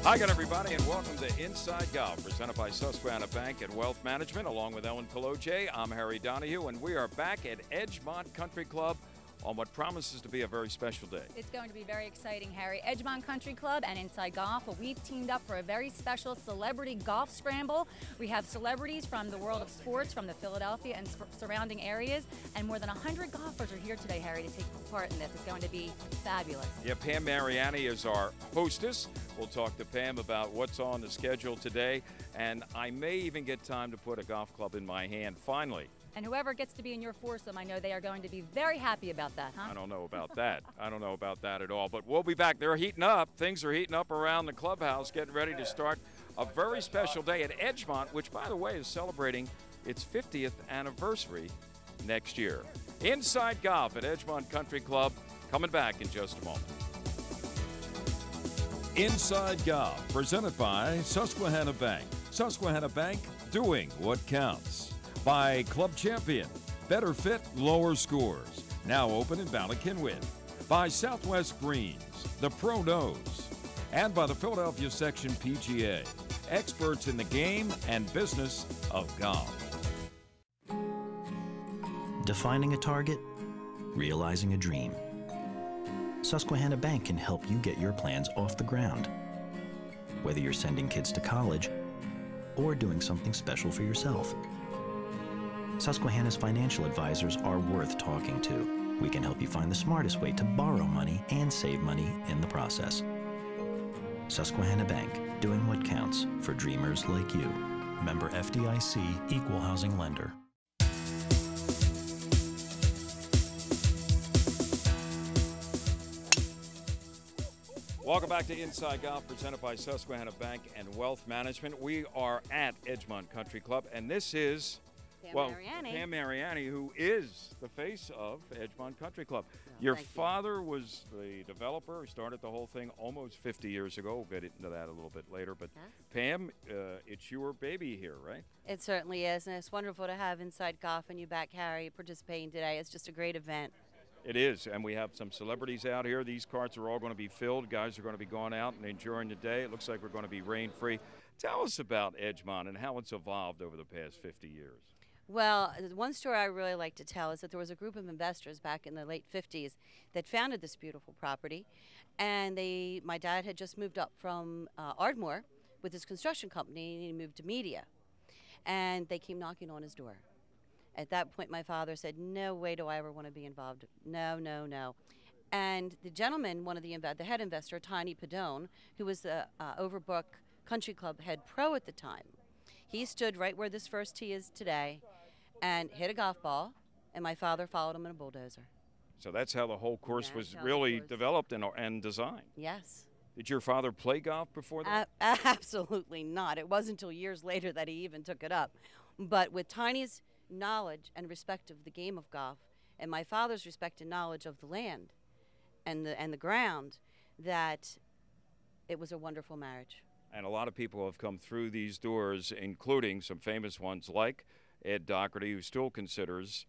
Hi again, everybody, and welcome to Inside Golf, presented by Susquehanna Bank and Wealth Management, along with Ellen Cologe. I'm Harry Donahue, and we are back at Edgemont Country Club on what promises to be a very special day. It's going to be very exciting, Harry. Edgemont Country Club and Inside Golf, we've teamed up for a very special celebrity golf scramble. We have celebrities from the world of sports, from the Philadelphia and surrounding areas, and more than 100 golfers are here today, Harry, to take part in this. It's going to be fabulous. Yeah, Pam Mariani is our hostess. We'll talk to Pam about what's on the schedule today, and I may even get time to put a golf club in my hand, finally. And whoever gets to be in your foursome, I know they are going to be very happy about that, huh? I don't know about that. I don't know about that at all. But we'll be back. They're heating up. Things are heating up around the clubhouse, getting ready to start a very special day at Edgemont, which, by the way, is celebrating its 50th anniversary next year. Inside Golf at Edgemont Country Club, coming back in just a moment. Inside Golf, presented by Susquehanna Bank. Susquehanna Bank, doing what counts. By Club Champion, better fit, lower scores. Now open in Ballackinwood. By Southwest Greens, the Pro Knows. And by the Philadelphia Section PGA, experts in the game and business of golf. Defining a target, realizing a dream. Susquehanna Bank can help you get your plans off the ground. Whether you're sending kids to college or doing something special for yourself. Susquehanna's financial advisors are worth talking to. We can help you find the smartest way to borrow money and save money in the process. Susquehanna Bank, doing what counts for dreamers like you. Member FDIC, Equal Housing Lender. Welcome back to Inside Golf, presented by Susquehanna Bank and Wealth Management. We are at Edgemont Country Club, and this is Pam Mariani, who is the face of Edgemont Country Club. Your father was the developer who started the whole thing almost 50 years ago. We'll get into that a little bit later. But Pam, it's your baby here, right? It certainly is, and it's wonderful to have Inside Golf and you back, Harry, participating today. It's just a great event. It is, and we have some celebrities out here. These carts are all going to be filled. Guys are going to be going out and enjoying the day. It looks like we're going to be rain-free. Tell us about Edgemont and how it's evolved over the past 50 years. Well, one story I really like to tell is that there was a group of investors back in the late 50s that founded this beautiful property, and my dad had just moved up from Ardmore with his construction company, and he moved to media, and they came knocking on his door. At that point, my father said, no way do I ever want to be involved. No, no, no. And the gentleman, one of the head investor, Tiny Padone, who was the Overbrook Country Club head pro at the time, he stood right where this first tee is today and hit a golf ball, and my father followed him in a bulldozer. So that's how the whole course was really developed and designed. Yes. Did your father play golf before that? Absolutely not. It wasn't until years later that he even took it up. But with Tiny's knowledge and respect of the game of golf, and my father's respect and knowledge of the land and the ground, that it was a wonderful marriage. And a lot of people have come through these doors, including some famous ones like Ed Doherty, who still considers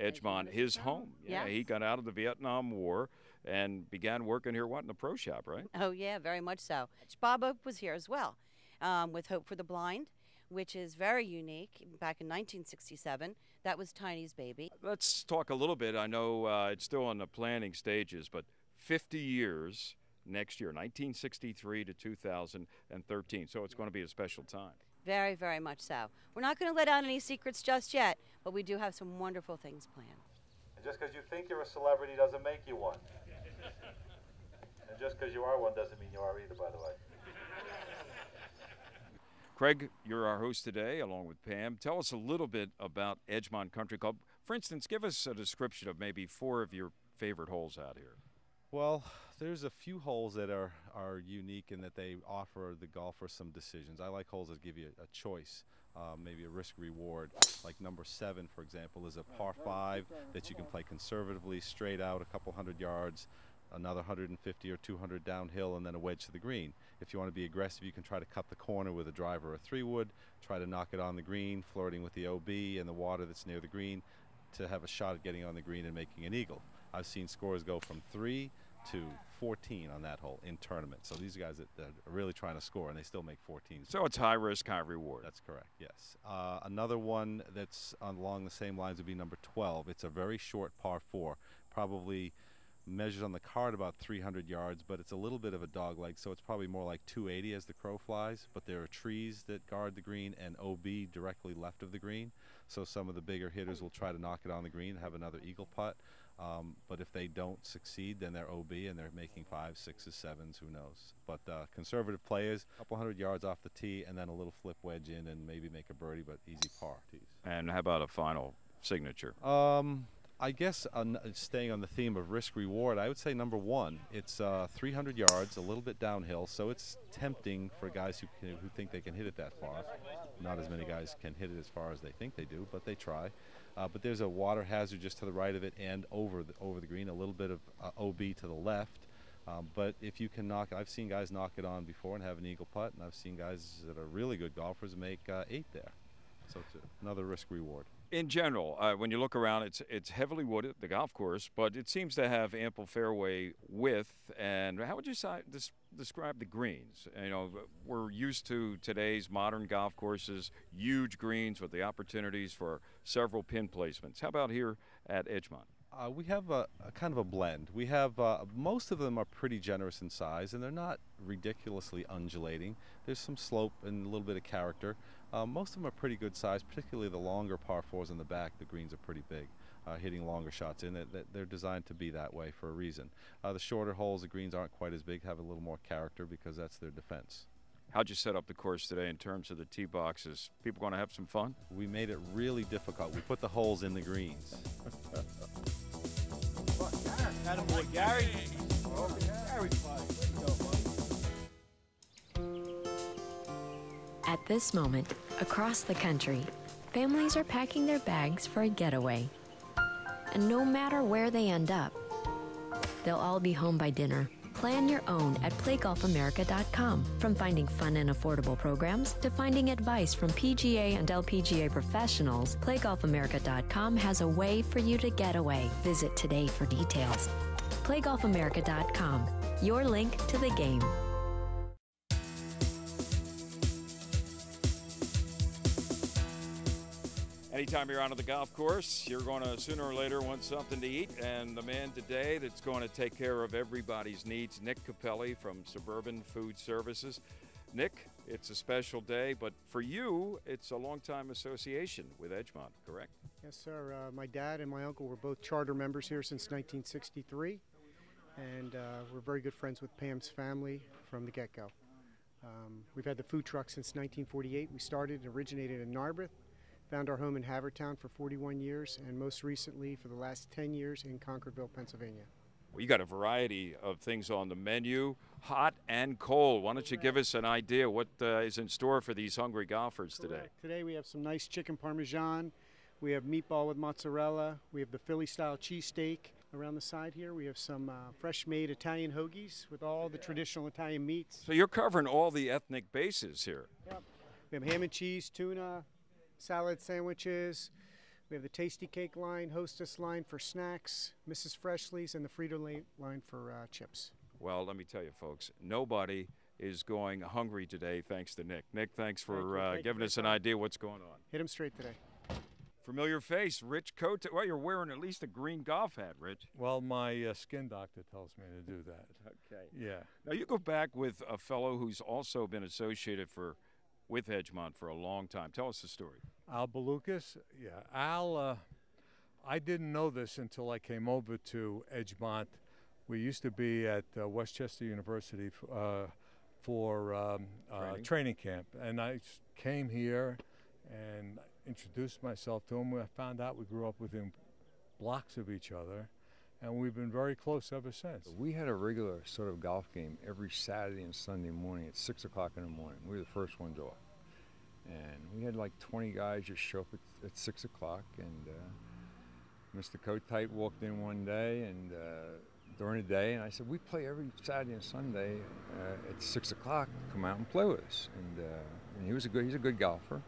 Edgemont his home. Yeah, he got out of the Vietnam War and began working here, in the pro shop, right? Oh, yeah, very much so. Bob Oak was here as well with Hope for the Blind, which is very unique. Back in 1967, that was Tiny's baby. Let's talk a little bit. I know it's still in the planning stages, but 50 years next year, 1963 to 2013. So it's going to be a special time. Very, very much so. We're not going to let out any secrets just yet, but we do have some wonderful things planned. And just because you think you're a celebrity doesn't make you one. And just because you are one doesn't mean you are either, by the way. Craig, you're our host today, along with Pam. Tell us a little bit about Edgemont Country Club. For instance, give us a description of maybe 4 of your favorite holes out here. Well, there's a few holes that are unique in that they offer the golfer some decisions. I like holes that give you a choice, maybe a risk-reward. Like number 7, for example, is a par 5 that you can play conservatively, straight out a couple hundred yards, another 150 or 200 downhill, and then a wedge to the green. If you want to be aggressive, you can try to cut the corner with a driver or a 3-wood, try to knock it on the green, flirting with the OB and the water that's near the green to have a shot at getting on the green and making an eagle. I've seen scores go from 3 to 14 on that hole in tournament. So these guys that are really trying to score, and they still make 14. So it's high risk, high reward. That's correct, yes. Another one that's along the same lines would be number 12. It's a very short par 4, probably measures on the card about 300 yards, but it's a little bit of a dog leg, so it's probably more like 280 as the crow flies. But there are trees that guard the green and OB directly left of the green, so some of the bigger hitters will try to knock it on the green and have another eagle putt. But if they don't succeed, then they're OB and they're making 5s, 6s, 7s, who knows. But conservative players, a couple hundred yards off the tee and then a little flip wedge in and maybe make a birdie, but easy par tees. And how about a final signature? I guess staying on the theme of risk reward, I would say number 1. It's 300 yards, a little bit downhill, so it's tempting for guys who think they can hit it that far. Not as many guys can hit it as far as they think they do, but they try. But there's a water hazard just to the right of it and over the green, a little bit of OB to the left. But if you can knock it, I've seen guys knock it on before and have an eagle putt, and I've seen guys that are really good golfers make 8 there. So it's another risk reward. In general, when you look around, it's heavily wooded, the golf course, but it seems to have ample fairway width. And how would you describe the greens? You know, we're used to today's modern golf courses, huge greens with the opportunities for several pin placements. How about here at Edgemont? We have a kind of a blend. We have most of them are pretty generous in size, and they're not ridiculously undulating. There's some slope and a little bit of character. Most of them are pretty good size, particularly the longer par 4s in the back. The greens are pretty big, hitting longer shots in. They're designed to be that way for a reason. The shorter holes, the greens aren't quite as big, have a little more character because that's their defense. How'd you set up the course today in terms of the tee boxes? People going to have some fun? We made it really difficult. We put the holes in the greens. Attaboy, Gary. At this moment, across the country, families are packing their bags for a getaway. And no matter where they end up, they'll all be home by dinner. Plan your own at playgolfamerica.com. From finding fun and affordable programs to finding advice from PGA and LPGA professionals, playgolfamerica.com has a way for you to get away. Visit today for details. playgolfamerica.com, your link to the game. Anytime you're out on the golf course, you're going to sooner or later want something to eat, and the man today that's going to take care of everybody's needs, Nick Capelli from Suburban Food Services. Nick, it's a special day, but for you, it's a long-time association with Edgemont, correct? Yes, sir. My dad and my uncle were both charter members here since 1963, and we're very good friends with Pam's family from the get-go. We've had the food truck since 1948. We originated in Narberth, found our home in Havertown for 41 years, and most recently for the last 10 years in Concordville, Pennsylvania. Well, you got a variety of things on the menu, hot and cold. Why don't you give us an idea what is in store for these hungry golfers today? Today we have some nice chicken parmesan. We have meatball with mozzarella. We have the Philly-style cheesesteak. Around the side here, we have some fresh-made Italian hoagies with all the traditional Italian meats. So you're covering all the ethnic bases here. Yep. We have ham and cheese, tuna, salad sandwiches. We have the Tasty Cake line, Hostess line for snacks, Mrs. Freshly's, and the Frito-Lay line for chips. Well, let me tell you, folks, nobody is going hungry today thanks to Nick. Nick, thanks for giving us an idea what's going on. Hit him straight today. Familiar face, Rich Cote. Well, you're wearing at least a green golf hat, Rich. Well, my skin doctor tells me to do that. Okay. Yeah. Now, you go back with a fellow who's also been associated with Edgemont for a long time. Tell us the story. Al Balukas. Yeah. Al, I didn't know this until I came over to Edgemont. We used to be at Westchester University for training camp. And I came here and introduced myself to him. I found out we grew up within blocks of each other, and we've been very close ever since. We had a regular sort of golf game every Saturday and Sunday morning at 6 o'clock in the morning. We were the first ones off. And we had like 20 guys just show up at 6 o'clock, and Mr. Kotite walked in one day and during the day, and I said, we play every Saturday and Sunday at 6 o'clock. Come out and play with us. And he's a good golfer.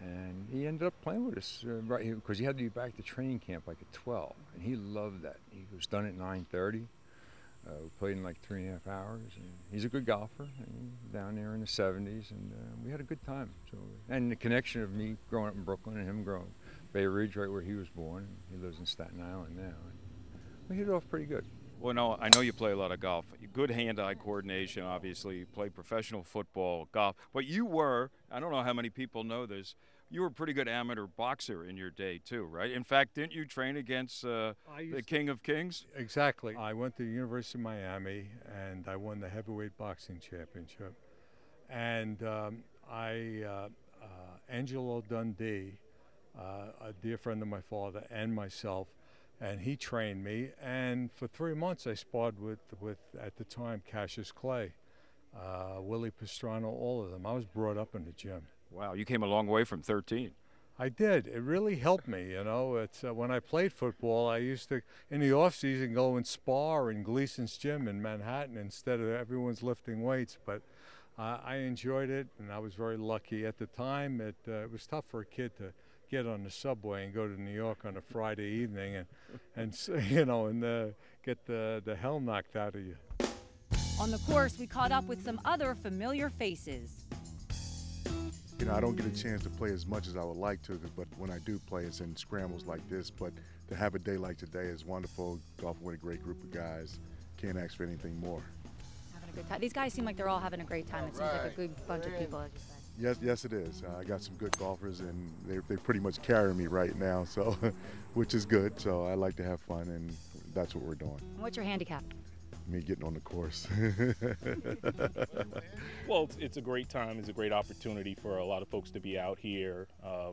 And he ended up playing with us, because he had to be back to training camp like at 12, and he loved that. He was done at 9:30, We played in like 3.5 hours. And he's a good golfer, and down there in the 70s, and we had a good time. So, and the connection of me growing up in Brooklyn and him growing Bay Ridge, right where he was born. He lives in Staten Island now. And we hit it off pretty good. Well, no, I know you play a lot of golf. Good hand-eye coordination, obviously. You play professional football, golf. But you were, I don't know how many people know this, you were a pretty good amateur boxer in your day, too, right? In fact, didn't you train against the King of Kings? Exactly. I went to the University of Miami, and I won the heavyweight boxing championship. And Angelo Dundee, a dear friend of my father and myself, and he trained me. And for 3 months, I sparred with at the time, Cassius Clay, Willie Pastrana, all of them. I was brought up in the gym. Wow, you came a long way from 13. I did. It really helped me, you know. It's when I played football, I used to, in the off season, go and spar in Gleason's gym in Manhattan instead of everyone's lifting weights. But I enjoyed it, and I was very lucky. At the time, it was tough for a kid to get on the subway and go to New York on a Friday evening and you know, and get the hell knocked out of you. On the course, we caught up with some other familiar faces. You know, I don't get a chance to play as much as I would like to, but when I do play, it's in scrambles like this. But to have a day like today is wonderful. Golfing with a great group of guys. Can't ask for anything more. Having a good time. These guys seem like they're all having a great time. It seems like a good bunch of people, as you said. Yes, it is. I got some good golfers, and they pretty much carry me right now, so which is good. So I like to have fun, and that's what we're doing. And what's your handicap? Me getting on the course. Well, it's a great time. It's a great opportunity for a lot of folks to be out here.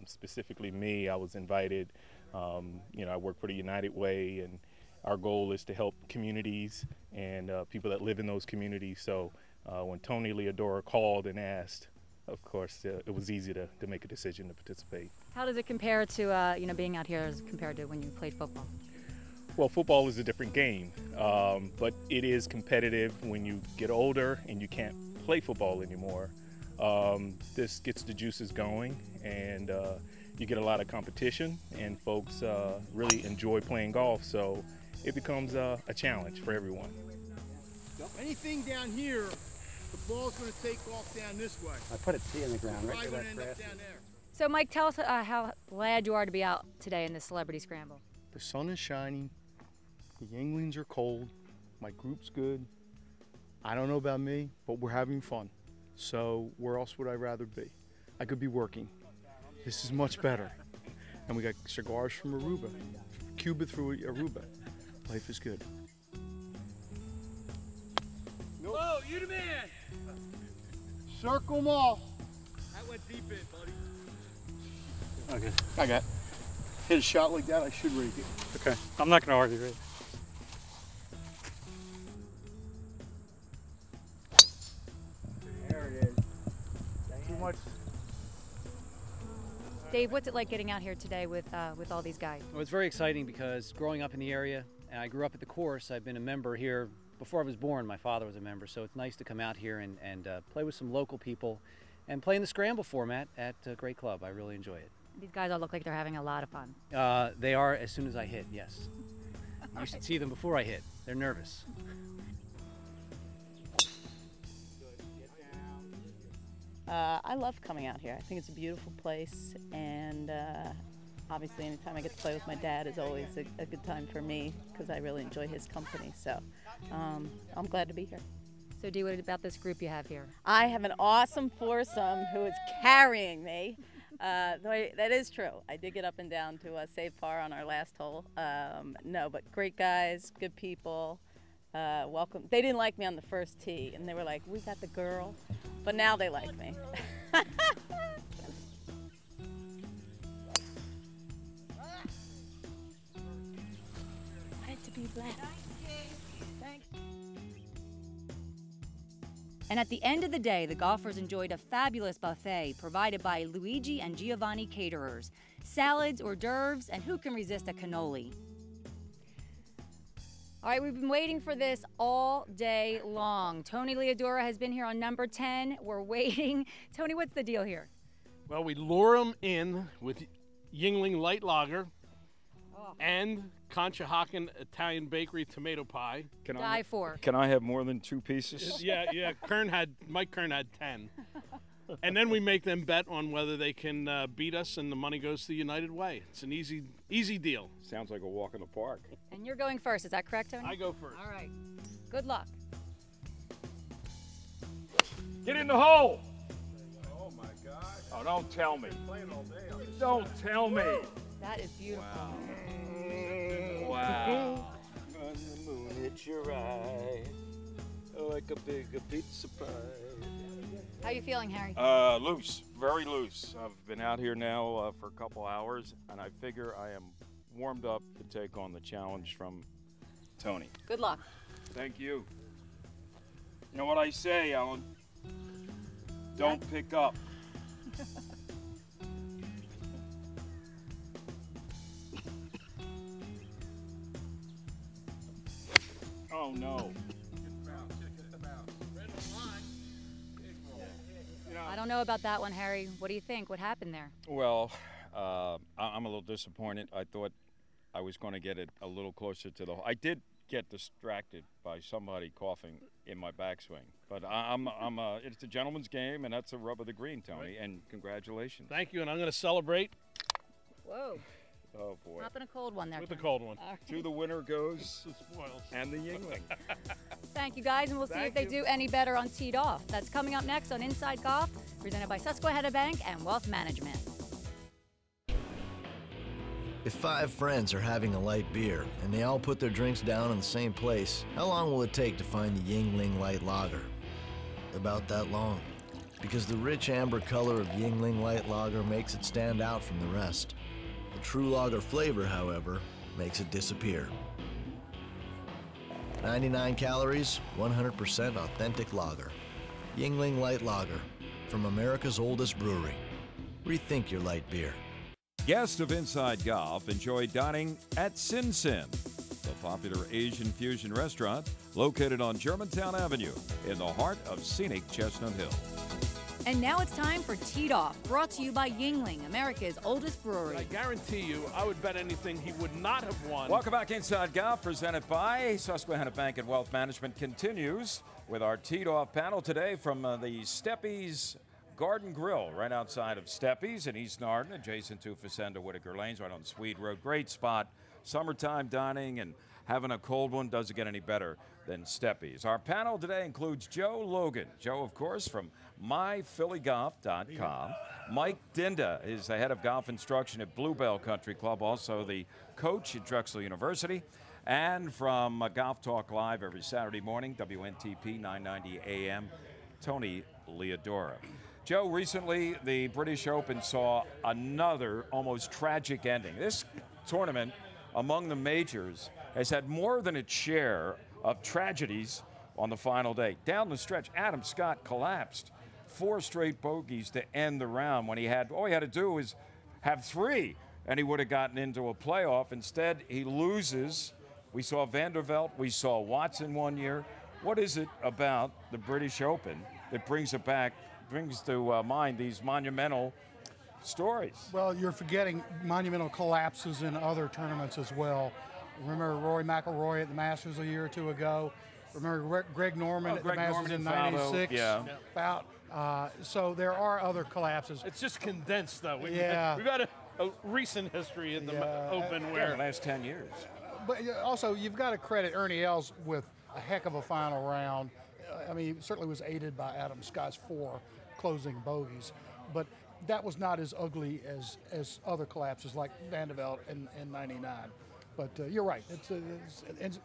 Specifically me, I was invited. You know, I work for the United Way, and our goal is to help communities and people that live in those communities. So when Tony Leodora called and asked, of course, it was easy to make a decision to participate. How does it compare to you know, being out here as compared to when you played football? Well, football is a different game, but it is competitive when you get older and you can't play football anymore. This gets the juices going, and you get a lot of competition, and folks really enjoy playing golf, so it becomes a challenge for everyone. Anything down here, the ball's going to take off down this way. I put a tee in the ground right there. So, Mike, tell us how glad you are to be out today in this Celebrity Scramble. The sun is shining. The Yinglings are cold. My group's good. I don't know about me, but we're having fun. So where else would I rather be? I could be working. This is much better. And we got cigars from Aruba, Cuba through Aruba. Life is good. Whoa, you the man! Circle them all. That went deep in, buddy. Okay. I got it. Hit a shot like that, I should rake it. Okay. I'm not going to argue, right? There it is. Too much. Dave, what's it like getting out here today with all these guys? Well, it's very exciting because growing up in the area, and I grew up at the course. I've been a member here before I was born. My father was a member, so it's nice to come out here and play with some local people and play in the Scramble format at a great club. I really enjoy it. These guys all look like they're having a lot of fun. They are as soon as I hit, yes. You should see them before I hit. They're nervous. I love coming out here. I think it's a beautiful place, and obviously anytime I get to play with my dad is always a good time for me because I really enjoy his company. So I'm glad to be here. So Dee, what about this group you have here? I have an awesome foursome who is carrying me. That is true. I did get up and down to save par on our last hole. No, but great guys, good people. Welcome. They didn't like me on the first tee, and they were like, "We got the girl," but now they like me. Wanted to be left. Thanks. And at the end of the day, the golfers enjoyed a fabulous buffet provided by Luigi and Giovanni Caterers. Salads, hors d'oeuvres, and who can resist a cannoli? All right, we've been waiting for this all day long. Tony Leodora has been here on number 10. We're waiting. Tony, what's the deal here? Well, we lure them in with Yingling Light Lager and Conshohocken Italian Bakery tomato pie. Can Die for. Can I have more than 2 pieces? Yeah. Mike Kern had 10. And then we make them bet on whether they can beat us, and the money goes to the United Way. It's an easy deal. Sounds like a walk in the park. And you're going first, is that correct, Tony? I go first. All right. Good luck. Get in the hole! Oh my gosh. Oh, don't tell me. Playing all day. Don't tell me. That is beautiful. Wow. When the moon hits your eye, like a big pizza pie. How you feeling, Harry? Loose, very loose. I've been out here now for a couple hours, and I figure I am warmed up to take on the challenge from Tony. Good luck. Thank you. You know what I say, Ellen? Don't pick up. Oh no. I don't know about that one, Harry. What do you think? What happened there? Well, I'm a little disappointed. I thought I was going to get it a little closer to the hole. I did get distracted by somebody coughing in my backswing, but it's a gentleman's game, and that's a rub of the green, Tony. Right. And congratulations. Thank you, and I'm going to celebrate. Whoa. Oh boy. Not been a cold one there. With the cold one. Right. To the winner goes the spoils and the Yingling. Thank you, guys, and we'll see if they do any better on Teed Off. That's coming up next on Inside Golf, presented by Susquehanna Bank and Wealth Management. If 5 friends are having a light beer and they all put their drinks down in the same place, how long will it take to find the Yingling Light Lager? About that long. Because the rich amber color of Yingling Light Lager makes it stand out from the rest. The true lager flavor, however, makes it disappear. 99 calories, 100% authentic lager. Yingling Light Lager, from America's oldest brewery. Rethink your light beer. Guests of Inside Golf enjoy dining at Sin Sin, the popular Asian fusion restaurant located on Germantown Avenue in the heart of scenic Chestnut Hill. And now it's time for Teed Off, brought to you by Yingling, America's oldest brewery. I guarantee you, I would bet anything he would not have won. Welcome back Inside Golf, presented by Susquehanna Bank and Wealth Management, continues with our Teed Off panel today from the Steppies Garden Grill, right outside of Steppies in East Narden, adjacent to Facenda Whitaker Lanes, right on Swede Road. Great spot. Summertime dining and having a cold one doesn't get any better than Steppies. Our panel today includes Joe Logan. Joe, of course, from myphillygolf.com. Mike Dinda is the head of golf instruction at Bluebell Country Club, also the coach at Drexel University. And from Golf Talk Live every Saturday morning, WNTP 990 AM, Tony Leodora. Joe, recently the British Open saw another almost tragic ending. This tournament, among the majors, has had more than its share of tragedies on the final day. Down the stretch, Adam Scott collapsed. 4 straight bogeys to end the round when all he had to do was have 3, and he would have gotten into a playoff. Instead, he loses. We saw Van der Velde. We saw Watson one year. What is it about the British Open that brings to mind these monumental stories? Well, you're forgetting monumental collapses in other tournaments as well. Remember Rory McIlroy at the Masters a year or 2 ago. Remember Greg Norman at the Masters in '96. Yeah. So there are other collapses. It's just condensed, though. We've got a recent history in the Open where the last 10 years. But also, you've got to credit Ernie Els with a heck of a final round. I mean, he certainly was aided by Adam Scott's 4 closing bogeys, but that was not as ugly as other collapses like Van der Velde in '99. But you're right. It's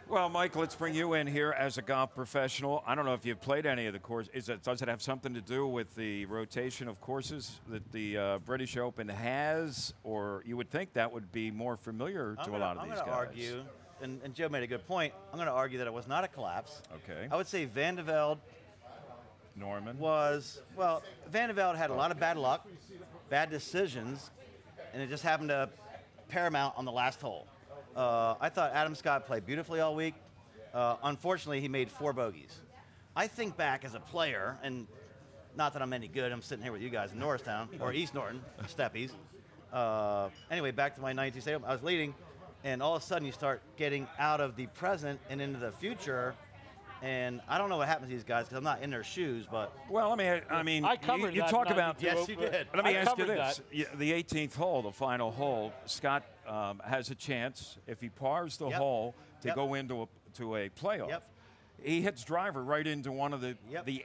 well, Mike, let's bring you in here as a golf professional. I don't know if you've played any of the courses. Does it have something to do with the rotation of courses that the British Open has, or you would think that would be more familiar to a lot of these guys? I'm going to argue, and Joe made a good point, I'm going to argue that it was not a collapse. Okay. I would say Van der Velde Norman Van der Velde had a lot of bad luck, bad decisions, and it just happened to paramount on the last hole. I thought Adam Scott played beautifully all week. Unfortunately, he made 4 bogeys. I think back as a player, and not that I'm any good, I'm sitting here with you guys in Norristown, or East Norton, Steppies. Anyway, back to my 19th stadium. I was leading, and all of a sudden you start getting out of the present and into the future. And I don't know what happens to these guys because I'm not in their shoes, but well, I mean, I covered you that talk about. Yes, you did. Let me I ask you covered this: the 18th hole, the final hole. Scott has a chance if he pars the hole to go into a playoff. Yep. He hits driver right into one of the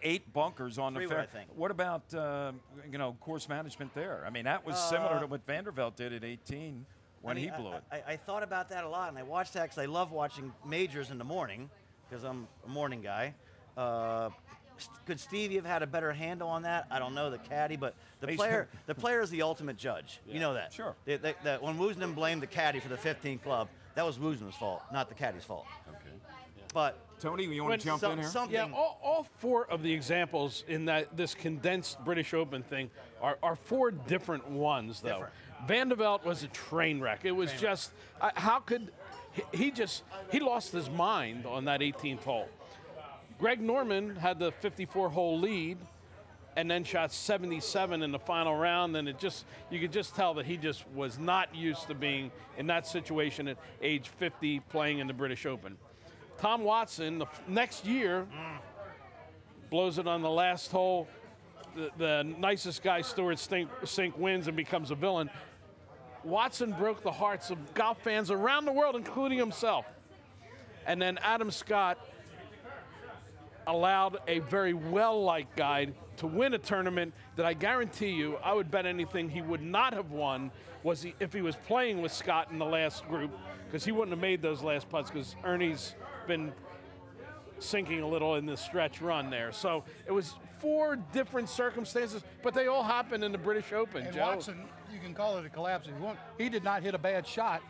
8 bunkers on the Freeway, fair. I think. What about course management there? I mean, that was similar to what Vandervelt did at 18 when he blew it. I thought about that a lot, and I watched that because I love watching majors in the morning because I'm a morning guy. Could Stevie have had a better handle on that? I don't know, the caddy, but the player is the ultimate judge. Yeah. You know that. Sure. When Woosnam blamed the caddy for the 15th club, that was Woosnam's fault, not the caddy's fault. Okay. But Tony, you want to jump in here? Yeah, all 4 of the examples in this condensed British Open thing are 4 different ones, though. Vandervelt was a train wreck. It was just, how could he lost his mind on that 18th hole. Greg Norman had the 54-hole lead and then shot 77 in the final round, and you could just tell that he just was not used to being in that situation at age 50 playing in the British Open. Tom Watson, the next year, blows it on the last hole. The nicest guy, Stuart Sink, wins and becomes a villain. Watson broke the hearts of golf fans around the world, including himself. And then Adam Scott allowed a very well-liked guy to win a tournament that I guarantee you, I would bet anything he would not have won if he was playing with Scott in the last group, because he wouldn't have made those last putts because Ernie's been sinking a little in the stretch run there. So it was 4 different circumstances, but they all happened in the British Open, and Joe. Watson, you can call it a collapse if you want. He did not hit a bad shot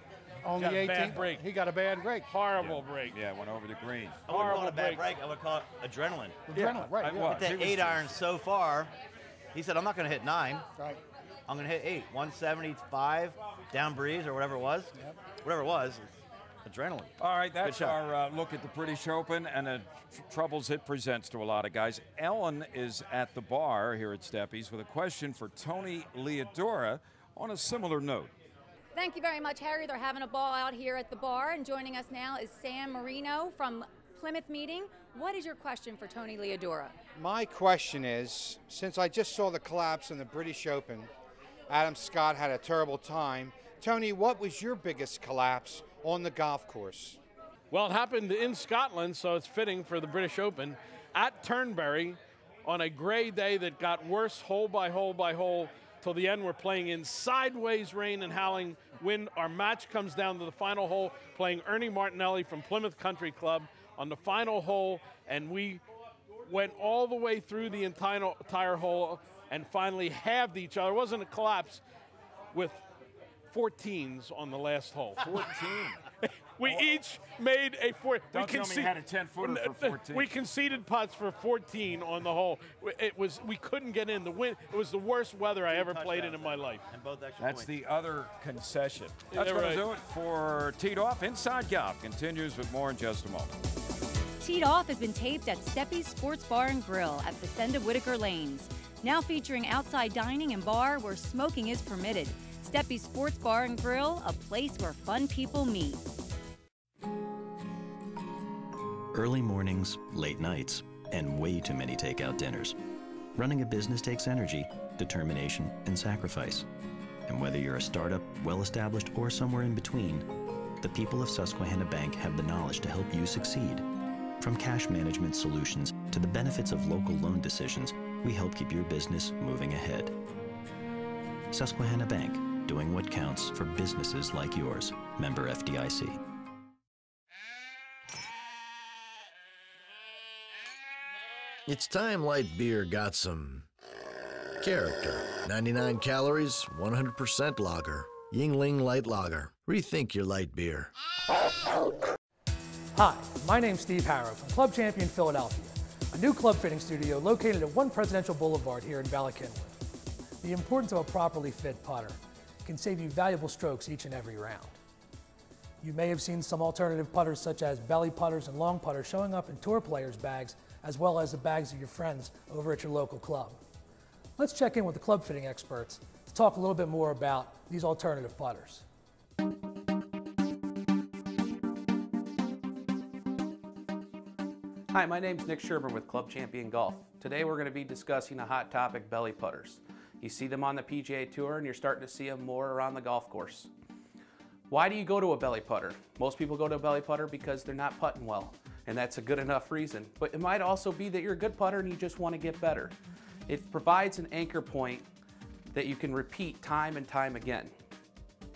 on the 18th. Bad break. He got a bad break. Horrible break. Yeah, went over the green. I wouldn't call it a bad break. I would call it adrenaline. Adrenaline, right. Hit that 8-iron so far. He said, I'm not going to hit 9. Right. I'm going to hit 8. 175, down breeze or whatever it was. Yep. Whatever it was. Adrenaline. All right, that's our look at the British Open and the troubles it presents to a lot of guys. Ellen is at the bar here at Steppies with a question for Tony Leodora on a similar note. Thank you very much, Harry. They're having a ball out here at the bar, and joining us now is Sam Marino from Plymouth Meeting. What is your question for Tony Leodora? My question is, since I just saw the collapse in the British Open, Adam Scott had a terrible time. Tony, what was your biggest collapse on the golf course? Well, it happened in Scotland, so it's fitting for the British Open at Turnberry on a gray day that got worse hole by hole by hole till the end. We're playing in sideways rain and howling wind. Our match comes down to the final hole, playing Ernie Martinelli from Plymouth Country Club on the final hole, and we went all the way through the entire hole and finally halved each other. It wasn't a collapse, with 14s on the last hole. 14? We each made a 4. Don't tell me you had a 10-footer for 14. We conceded putts for 14 on the hole. We couldn't get in. The wind. It was the worst weather I ever played in my life. And both extra That's points. the other concession. That's Yeah, going right. to do it for Teed Off. Inside Golf continues with more in just a moment. Teed Off has been taped at Steppies Sports Bar and Grill at Vicenda Whitaker Lanes. Now featuring outside dining and bar where smoking is permitted. Steppies Sports Bar and Grill, a place where fun people meet. Early mornings, late nights, and way too many takeout dinners. Running a business takes energy, determination, and sacrifice. And whether you're a startup, well-established, or somewhere in between, the people of Susquehanna Bank have the knowledge to help you succeed. From cash management solutions to the benefits of local loan decisions, we help keep your business moving ahead. Susquehanna Bank, doing what counts for businesses like yours. Member FDIC. It's time light beer got some character. 99 calories, 100% lager. Yingling Light Lager. Rethink your light beer. Hi, my name's Steve Harrow from Club Champion Philadelphia, a new club fitting studio located at 1 Presidential Boulevard here in Bala Cynwyd. The importance of a properly fit putter can save you valuable strokes each and every round. You may have seen some alternative putters such as belly putters and long putters showing up in tour players' bags as well as the bags of your friends over at your local club. Let's check in with the club fitting experts to talk a little bit more about these alternative putters. Hi, my name's Nick Sherburne with Club Champion Golf. Today we're going to be discussing a hot topic, belly putters. You see them on the PGA Tour and you're starting to see them more around the golf course. Why do you go to a belly putter? Most people go to a belly putter because they're not putting well, and that's a good enough reason. But it might also be that you're a good putter and you just want to get better. It provides an anchor point that you can repeat time and time again.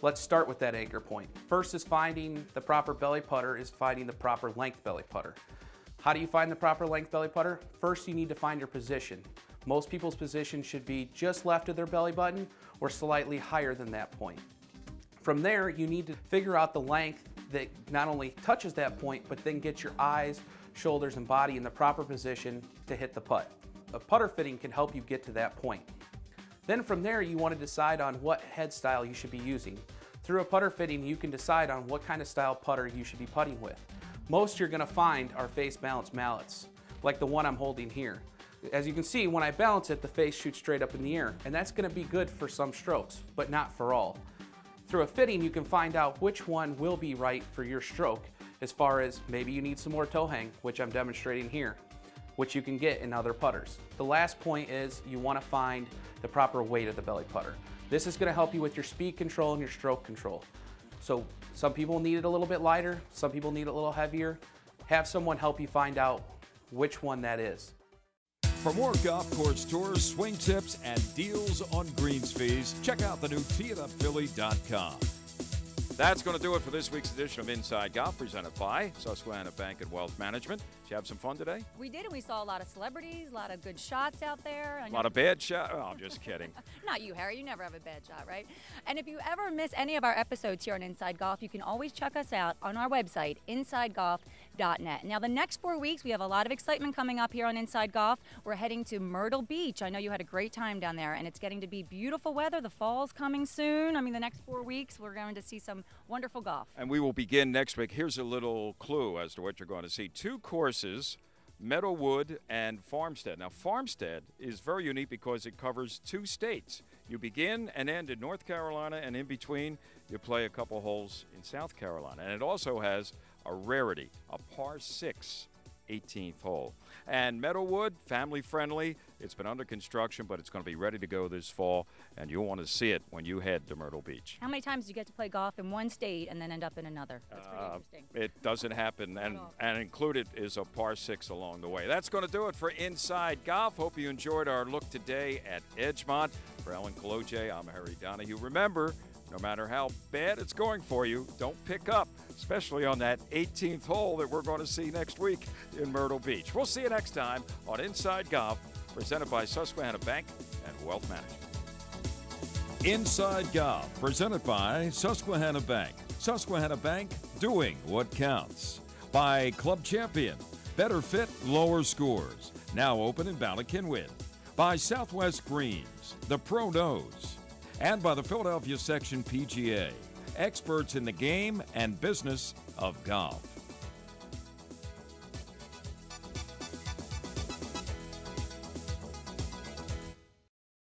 Let's start with that anchor point. First is finding the proper belly putter is finding the proper length belly putter. How do you find the proper length belly putter? First, you need to find your position. Most people's position should be just left of their belly button or slightly higher than that point. From there, you need to figure out the length that not only touches that point, but then get your eyes, shoulders, and body in the proper position to hit the putt. A putter fitting can help you get to that point. Then from there, you want to decide on what head style you should be using. Through a putter fitting, you can decide on what kind of style putter you should be putting with. Most you're going to find are face balanced mallets, like the one I'm holding here. As you can see, when I balance it, the face shoots straight up in the air, and that's going to be good for some strokes, but not for all. Through a fitting, you can find out which one will be right for your stroke, as far as maybe you need some more toe hang, which I'm demonstrating here, which you can get in other putters. The last point is you want to find the proper weight of the belly putter. This is going to help you with your speed control and your stroke control. So some people need it a little bit lighter, some people need it a little heavier. Have someone help you find out which one that is. For more golf course tours, swing tips, and deals on greens fees, check out the new teeitupphilly.com. That's going to do it for this week's edition of Inside Golf, presented by Susquehanna Bank and Wealth Management. Did you have some fun today? We did, and we saw a lot of celebrities, a lot of good shots out there. A lot of bad shots? Oh, I'm just kidding. Not you, Harry. You never have a bad shot, right? And if you ever miss any of our episodes here on Inside Golf, you can always check us out on our website, insidegolf.net. Now, the next 4 weeks, we have a lot of excitement coming up here on Inside Golf. We're heading to Myrtle Beach. I know you had a great time down there, and it's getting to be beautiful weather. The fall's coming soon. I mean, the next 4 weeks, we're going to see some wonderful golf. And we will begin next week. Here's a little clue as to what you're going to see. 2 courses, Meadowwood and Farmstead. Now, Farmstead is very unique because it covers 2 states. You begin and end in North Carolina, and in between, you play a couple holes in South Carolina. And it also has a rarity, a par 6 18th hole. And Meadowwood, family friendly. It's been under construction, but it's going to be ready to go this fall, and you'll want to see it when you head to Myrtle Beach. How many times do you get to play golf in one state and then end up in another? That's pretty interesting. It doesn't happen, and included is a par 6 along the way. That's going to do it for Inside Golf. Hope you enjoyed our look today at Edgemont. For Ellen Cologe, I'm Harry Donahue. Remember, no matter how bad it's going for you, don't pick up, especially on that 18th hole that we're going to see next week in Myrtle Beach. We'll see you next time on Inside Golf, presented by Susquehanna Bank and Wealth Management. Inside Golf, presented by Susquehanna Bank. Susquehanna Bank, doing what counts. By Club Champion, better fit, lower scores. Now open in Ballackinwood. By Southwest Greens, the Pro Knows. And by the Philadelphia Section PGA, experts in the game and business of golf.